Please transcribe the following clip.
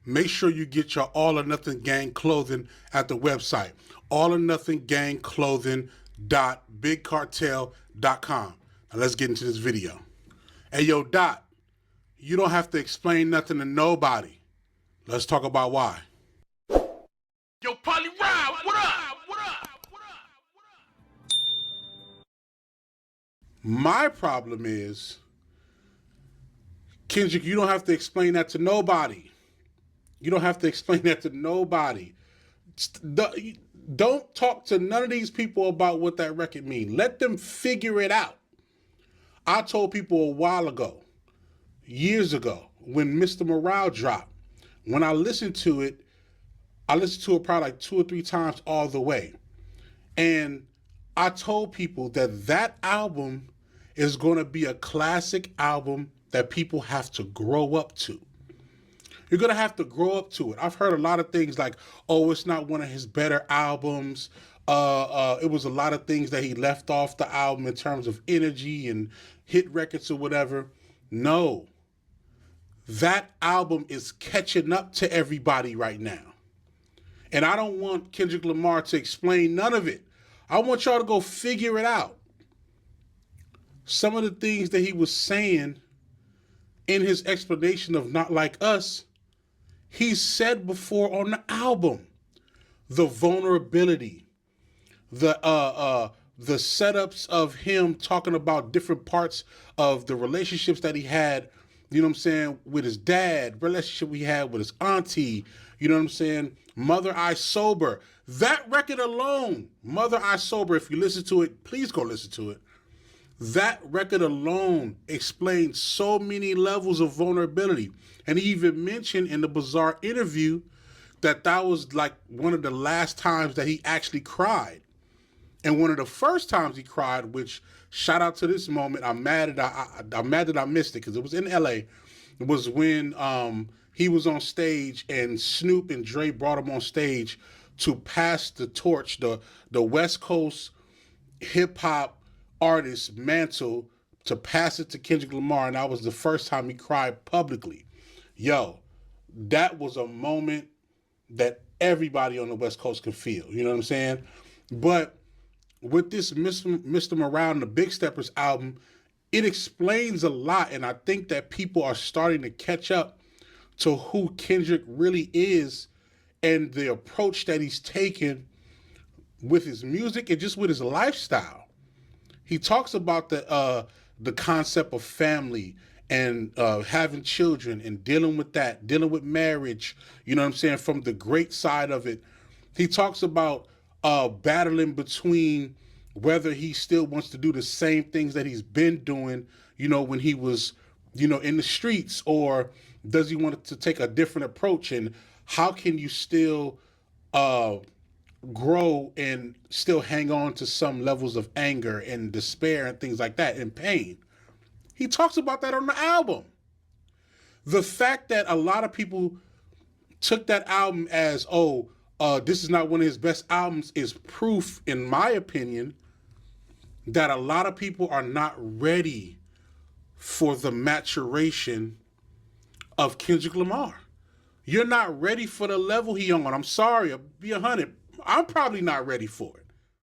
make sure you get your All or Nothing Gang clothing at the website, alornothinggangclothing.bigcartel.com. Now let's get into this video. Hey, yo, Dot, you don't have to explain nothing to nobody. Let's talk about why. Yo, Polly Rob, what up? My problem is, Kendrick, you don't have to explain that to nobody. You don't have to explain that to nobody. Don't talk to none of these people about what that record means. Let them figure it out. I told people a while ago, years ago, when Mr. Morale dropped, when I listened to it probably like 2 or 3 times all the way. And I told people that that album is going to be a classic album that people have to grow up to. You're going to have to grow up to it. I've heard a lot of things like, oh, it's not one of his better albums. It was a lot of things that he left off the album in terms of energy and hit records or whatever. No. That album is catching up to everybody right now. And I don't want Kendrick Lamar to explain none of it. I want y'all to go figure it out. Some of the things that he was saying in his explanation of Not Like Us, he said before on the album. The vulnerability, the setups of him talking about different parts of the relationships that he had, you know what I'm saying, with his dad, relationship he had with his auntie, you know what I'm saying, Mother I Sober. That record alone, Mother I Sober, if you listen to it, please go listen to it. That record alone explains so many levels of vulnerability. And he even mentioned in the Bizarre interview that was like one of the last times that he actually cried. And one of the first times he cried, which, shout out to this moment, I'm mad that I missed it because it was in LA. It was when he was on stage and Snoop and Dre brought him on stage to pass the torch, the West Coast hip hop artist mantle, to pass it to Kendrick Lamar, and that was the first time he cried publicly. Yo, that was a moment that everybody on the West Coast can feel, you know what I'm saying? But with this Mr. Morale and the Big Steppers album, it explains a lot, and I think that people are starting to catch up to who Kendrick really is and the approach that he's taken with his music and just with his lifestyle. He talks about the concept of family and having children and dealing with that, dealing with marriage, you know what I'm saying, from the great side of it. He talks about battling between whether he still wants to do the same things that he's been doing, you know, when he was, you know, in the streets, or does he want to take a different approach, and how can you still grow and still hang on to some levels of anger and despair and things like that and pain. He talks about that on the album. The fact that a lot of people took that album as, this is not one of his best albums, is proof, in my opinion, that a lot of people are not ready for the maturation of Kendrick Lamar. You're not ready for the level he on. I'm sorry, I'll be 100. I'm probably not ready for it.